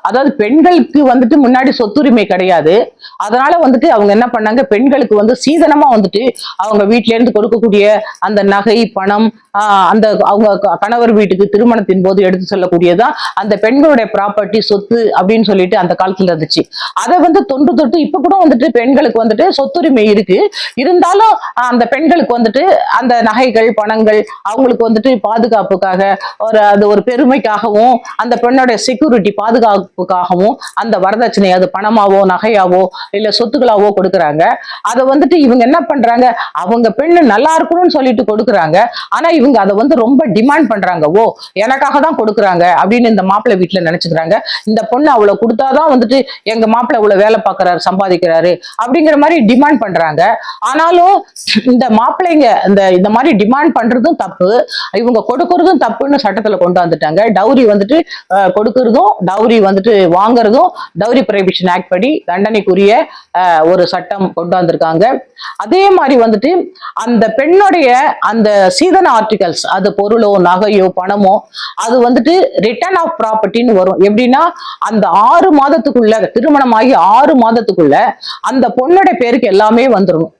அதாவது பெண்களுக்கு வந்துட்டு முன்னாடி சொத்துரிமை கிடையாது. அதனால வந்துட்டு அவங்க என்ன பண்ணாங்க, பெண்களுக்கு வந்து சீதனமா வந்துட்டு அவங்க வீட்டில இருந்து கொடுக்கக்கூடிய அந்த நகை பணம், அந்த அவங்க கணவர் வீட்டுக்கு திருமணத்தின் போது எடுத்து செல்லக்கூடியதான் அந்த பெண்களுடைய ப்ராப்பர்ட்டி சொத்து அப்படின்னு சொல்லிட்டு அந்த காலத்துல இருந்துச்சு. அதை வந்து தொன்று தொட்டு இப்ப கூட வந்துட்டு பெண்களுக்கு வந்துட்டு சொத்துரிமை இருக்கு. இருந்தாலும் அந்த பெண்களுக்கு வந்துட்டு அந்த நகைகள் பணங்கள் அவங்களுக்கு வந்துட்டு பாதுகாப்புக்காக அது ஒரு பெருமைக்காகவும் அந்த பெண்ணோட செக்யூரிட்டி பாதுகாப்புக்காகவும் அந்த வரதட்சணை அது பணமாவோ நகையாவோ இல்ல சொத்துக்களாவோ கொடுக்குறாங்க. அதை வந்துட்டு இவங்க என்ன பண்றாங்க, அவங்க பெண்ணு நல்லா இருக்கணும்னு சொல்லிட்டு கொடுக்குறாங்க. ஆனா இவங்க அதை வந்து ரொம்ப டிமாண்ட் பண்றாங்க. ஓ, எனக்காக தான் கொடுக்குறாங்க அப்படின்னு இந்த மாப்பிள்ளை வீட்டுல நினைச்சுக்கிறாங்க. இந்த பொண்ணு அவ்வளவு கொடுத்தாதான் வந்துட்டு எங்க மாப்பிள்ளை அவ்வளவு வேலை பார்க்கறாரு சம்பாதிக்கிறாரு அப்படிங்கிற மாதிரி டிமாண்ட் பண்றாங்க. ஆனாலும் இந்த மாப்பிள்ளைங்க இந்த மாதிரி டிமாண்ட் பண்றதும் தப்பு, இவங்க கொடுக்கறதும் தப்புன்னு சட்டத்துல கொண்டு வந்துட்டாங்க. டவுரி வந்துட்டு கொடுக்கறதும் டவுரி வந்துட்டு வாங்குறதும் டவுரி ப்ரொஹிபிஷன் ஆக்ட் படி தண்டனைக்குரிய ஒரு சட்டம் கொண்டு வந்திருக்காங்க. அதே மாதிரி வந்துட்டு அந்த பெண்ணுடைய அந்த சீதன ஆர்டிகல்ஸ், அது பொருளோ நகையோ பணமோ, அது வந்துட்டு ரிட்டர்ன் ஆஃப் ப்ராப்பர்ட்டின்னு வரும். எப்படின்னா அந்த 6 மாதத்துக்குள்ள திருமணமாகி 6 மாதத்துக்குள்ள அந்த பொண்ணோட பேருக்கு எல்லாமே வந்துடும்.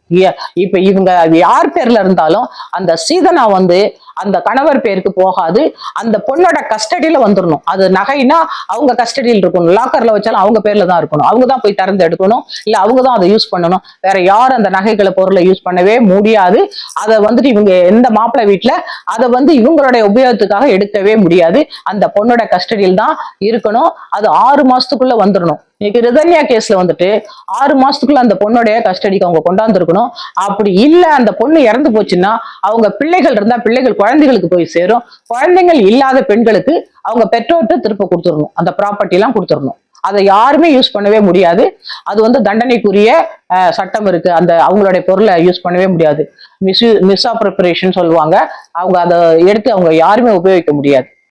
இப்ப இவங்க யார் பேர்ல இருந்தாலும் அந்த சீதனா வந்து அந்த கணவர் பேருக்கு போகாது, அந்த பொண்ணோட கஸ்டடியில வந்துடணும். அது நகைனா அவங்க கஸ்டடியில் இருக்கணும், லாக்கர்ல வச்சாலும் அவங்க பேர்ல தான் இருக்கணும், அவங்க தான் போய் திறந்து எடுக்கணும், இல்ல அவங்க தான் அதை யூஸ் பண்ணணும். வேற யாரும் அந்த நகைகளை பொருளை யூஸ் பண்ணவே முடியாது. அதை வந்துட்டு இவங்க எந்த மாப்பிள்ளை வீட்டுல அதை வந்து இவங்களுடைய உபயோகத்துக்காக எடுக்கவே முடியாது. அந்த பொண்ணோட கஸ்டடியில் தான் இருக்கணும். அது 6 மாசத்துக்குள்ள வந்துடணும். இன்னைக்கு ரிதன்யா கேஸ்ல வந்துட்டு 6 மாசத்துக்குள்ள அந்த பொண்ணுடைய கஸ்டடிக்கு அவங்க கொண்டாந்துருக்கணும். அப்படி இல்ல அந்த பொண்ணு இறந்து போச்சுன்னா அவங்க பிள்ளைகள் இருந்தா பிள்ளைகள் குழந்தைகளுக்கு போய் சேரும். குழந்தைகள் இல்லாத பெண்களுக்கு அவங்க பெற்றோர்கிட்ட திருப்ப கொடுத்துடணும், அந்த ப்ராப்பர்ட்டி எல்லாம் கொடுத்துடணும். அதை யாருமே யூஸ் பண்ணவே முடியாது. அது வந்து தண்டனைக்குரிய சட்டம் இருக்கு. அந்த அவங்களுடைய பொருளை யூஸ் பண்ணவே முடியாது. மிஸ்அப்ரோப்ரியேஷன் சொல்லுவாங்க. அவங்க அதை எடுத்து அவங்க யாருமே உபயோகிக்க முடியாது.